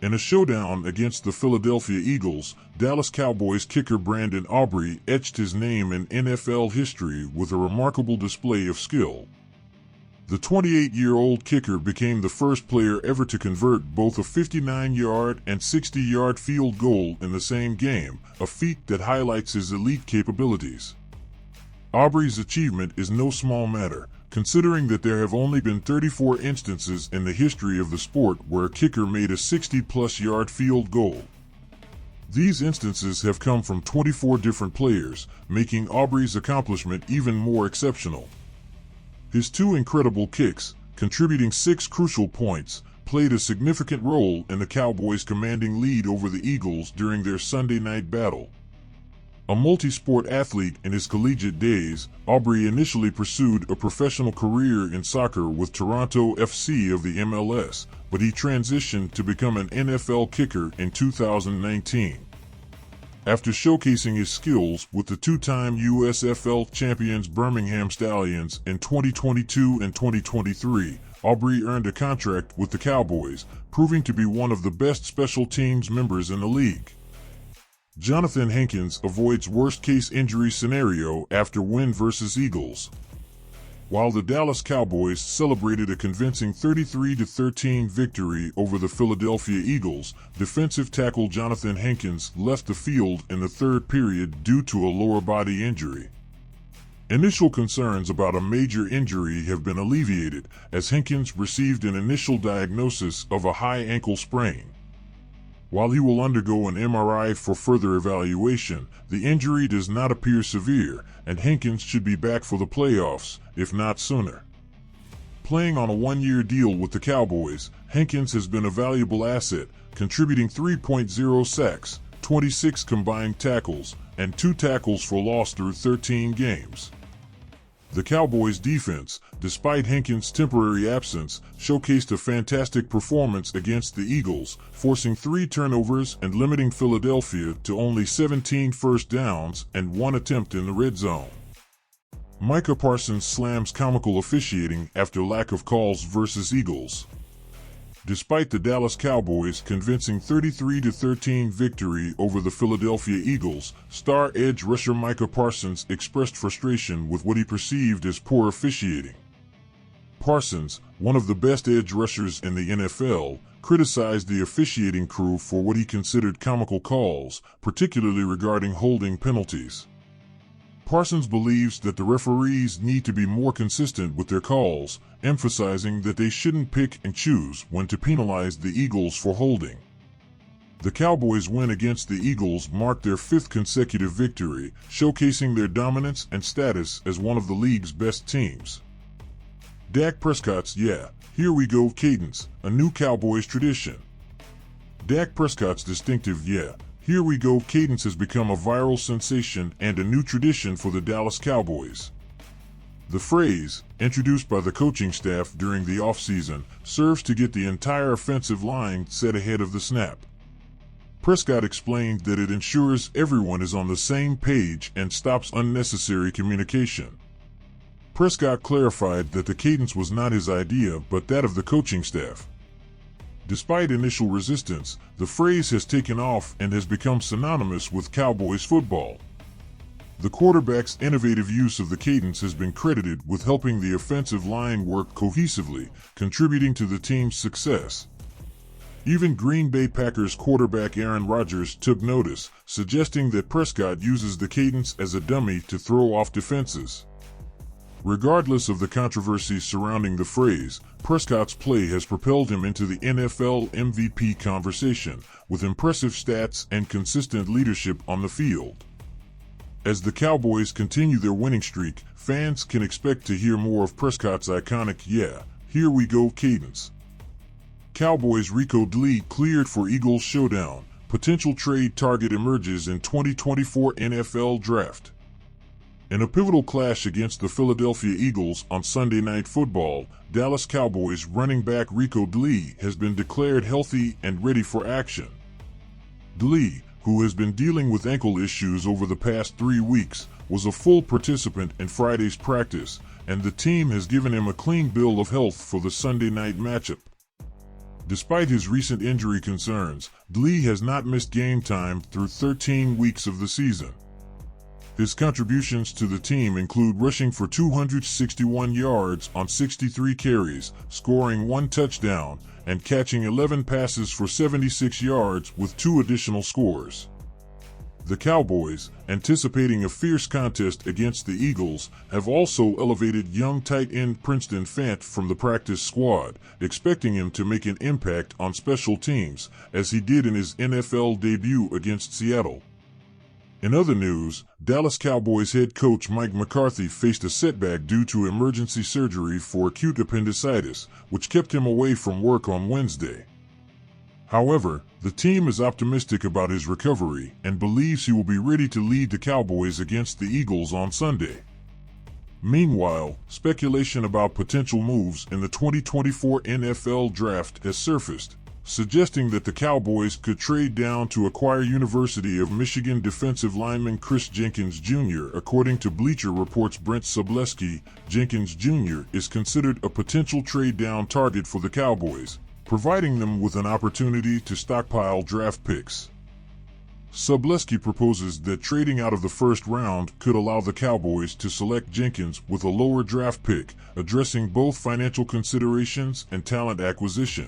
In a showdown against the Philadelphia Eagles, Dallas Cowboys kicker Brandon Aubrey etched his name in NFL history with a remarkable display of skill. The 28-year-old kicker became the first player ever to convert both a 59-yard and 60-yard field goal in the same game, a feat that highlights his elite capabilities. Aubrey's achievement is no small matter, considering that there have only been 34 instances in the history of the sport where a kicker made a 60-plus yard field goal. These instances have come from 24 different players, making Aubrey's accomplishment even more exceptional. His two incredible kicks, contributing 6 crucial points, played a significant role in the Cowboys' commanding lead over the Eagles during their Sunday night battle. A multi-sport athlete in his collegiate days, Aubrey initially pursued a professional career in soccer with Toronto FC of the MLS, but he transitioned to become an NFL kicker in 2019. After showcasing his skills with the two-time USFL champions Birmingham Stallions in 2022 and 2023, Aubrey earned a contract with the Cowboys, proving to be one of the best special teams members in the league. Jonathan Henkins avoids worst-case injury scenario after win versus Eagles. While the Dallas Cowboys celebrated a convincing 33-13 victory over the Philadelphia Eagles, defensive tackle Jonathan Henkins left the field in the third period due to a lower body injury. Initial concerns about a major injury have been alleviated, as Henkins received an initial diagnosis of a high ankle sprain. While he will undergo an MRI for further evaluation, the injury does not appear severe, and Henkins should be back for the playoffs, if not sooner. Playing on a one-year deal with the Cowboys, Henkins has been a valuable asset, contributing 3.0 sacks, 26 combined tackles, and 2 tackles for loss through 13 games. The Cowboys' defense, despite Henkins' temporary absence, showcased a fantastic performance against the Eagles, forcing 3 turnovers and limiting Philadelphia to only 17 first downs and 1 attempt in the red zone. Micah Parsons slams comical officiating after lack of calls versus Eagles. Despite the Dallas Cowboys' convincing 33-13 victory over the Philadelphia Eagles, star edge rusher Micah Parsons expressed frustration with what he perceived as poor officiating. Parsons, one of the best edge rushers in the NFL, criticized the officiating crew for what he considered comical calls, particularly regarding holding penalties. Parsons believes that the referees need to be more consistent with their calls, emphasizing that they shouldn't pick and choose when to penalize the Eagles for holding. The Cowboys' win against the Eagles marked their 5th consecutive victory, showcasing their dominance and status as one of the league's best teams. Dak Prescott's "Yeah, here we go" cadence, a new Cowboys tradition. Dak Prescott's distinctive "Yeah, here we go" cadence has become a viral sensation and a new tradition for the Dallas Cowboys. The phrase, introduced by the coaching staff during the offseason, serves to get the entire offensive line set ahead of the snap. Prescott explained that it ensures everyone is on the same page and stops unnecessary communication. Prescott clarified that the cadence was not his idea but that of the coaching staff. Despite initial resistance, the phrase has taken off and has become synonymous with Cowboys football. The quarterback's innovative use of the cadence has been credited with helping the offensive line work cohesively, contributing to the team's success. Even Green Bay Packers quarterback Aaron Rodgers took notice, suggesting that Prescott uses the cadence as a dummy to throw off defenses. Regardless of the controversies surrounding the phrase, Prescott's play has propelled him into the NFL MVP conversation, with impressive stats and consistent leadership on the field. As the Cowboys continue their winning streak, fans can expect to hear more of Prescott's iconic "Yeah, here we go" cadence. Cowboys Rico cleared for Eagles Showdown. Potential trade target emerges in 2024 NFL Draft. In a pivotal clash against the Philadelphia Eagles on Sunday Night Football, Dallas Cowboys running back Rico has been declared healthy and ready for action. Who has been dealing with ankle issues over the past 3 weeks, was a full participant in Friday's practice, and the team has given him a clean bill of health for the Sunday night matchup. Despite his recent injury concerns, Lee has not missed game time through 13 weeks of the season. His contributions to the team include rushing for 261 yards on 63 carries, scoring 1 touchdown, and catching 11 passes for 76 yards with 2 additional scores. The Cowboys, anticipating a fierce contest against the Eagles, have also elevated young tight end Princeton Fant from the practice squad, expecting him to make an impact on special teams, as he did in his NFL debut against Seattle. In other news, Dallas Cowboys head coach Mike McCarthy faced a setback due to emergency surgery for acute appendicitis, which kept him away from work on Wednesday. However, the team is optimistic about his recovery and believes he will be ready to lead the Cowboys against the Eagles on Sunday. Meanwhile, speculation about potential moves in the 2024 NFL Draft has surfaced, suggesting that the Cowboys could trade down to acquire University of Michigan defensive lineman Chris Jenkins Jr. According to Bleacher Report's Brent Sobleski, Jenkins Jr. is considered a potential trade-down target for the Cowboys, providing them with an opportunity to stockpile draft picks. Sobleski proposes that trading out of the first round could allow the Cowboys to select Jenkins with a lower draft pick, addressing both financial considerations and talent acquisition.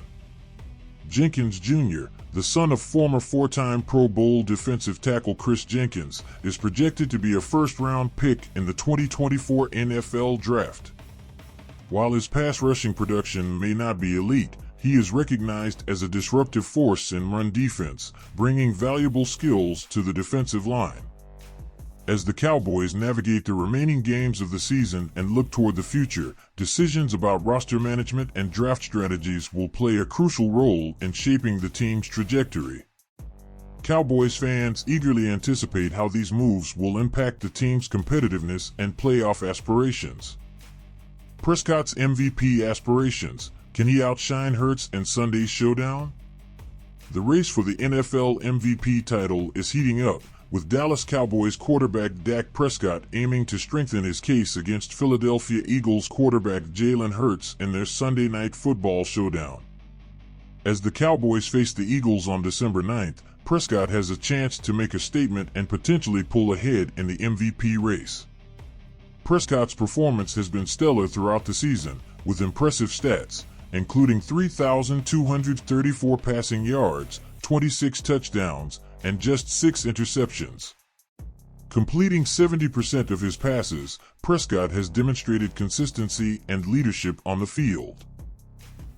Jenkins Jr., the son of former 4-time Pro Bowl defensive tackle Chris Jenkins, is projected to be a first-round pick in the 2024 NFL Draft. While his pass rushing production may not be elite, he is recognized as a disruptive force in run defense, bringing valuable skills to the defensive line. As the Cowboys navigate the remaining games of the season and look toward the future, decisions about roster management and draft strategies will play a crucial role in shaping the team's trajectory. Cowboys fans eagerly anticipate how these moves will impact the team's competitiveness and playoff aspirations. Prescott's MVP aspirations. Can he outshine Hurts in Sunday's showdown? The race for the NFL MVP title is heating up, with Dallas Cowboys quarterback Dak Prescott aiming to strengthen his case against Philadelphia Eagles quarterback Jalen Hurts in their Sunday Night Football showdown. As the Cowboys face the Eagles on December 9th, Prescott has a chance to make a statement and potentially pull ahead in the MVP race. Prescott's performance has been stellar throughout the season, with impressive stats, including 3,234 passing yards, 26 touchdowns, and just 6 interceptions. Completing 70% of his passes, Prescott has demonstrated consistency and leadership on the field.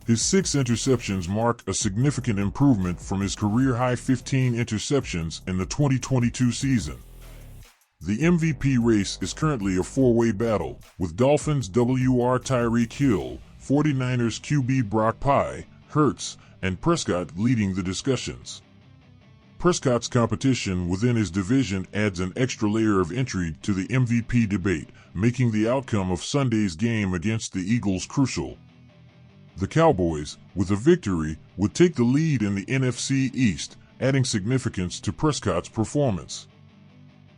His 6 interceptions mark a significant improvement from his career-high 15 interceptions in the 2022 season. The MVP race is currently a 4-way battle, with Dolphins WR Tyreek Hill, 49ers QB Brock Purdy, Hurts, and Prescott leading the discussions. Prescott's competition within his division adds an extra layer of intrigue to the MVP debate, making the outcome of Sunday's game against the Eagles crucial. The Cowboys, with a victory, would take the lead in the NFC East, adding significance to Prescott's performance.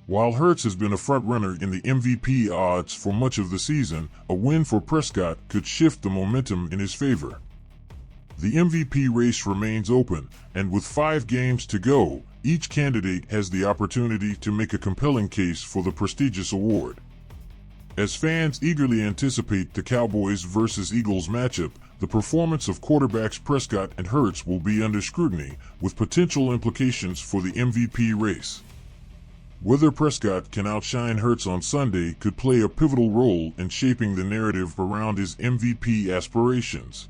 While Hurts has been a front-runner in the MVP odds for much of the season, a win for Prescott could shift the momentum in his favor. The MVP race remains open, and with 5 games to go, each candidate has the opportunity to make a compelling case for the prestigious award. As fans eagerly anticipate the Cowboys vs. Eagles matchup, the performance of quarterbacks Prescott and Hurts will be under scrutiny, with potential implications for the MVP race. Whether Prescott can outshine Hurts on Sunday could play a pivotal role in shaping the narrative around his MVP aspirations.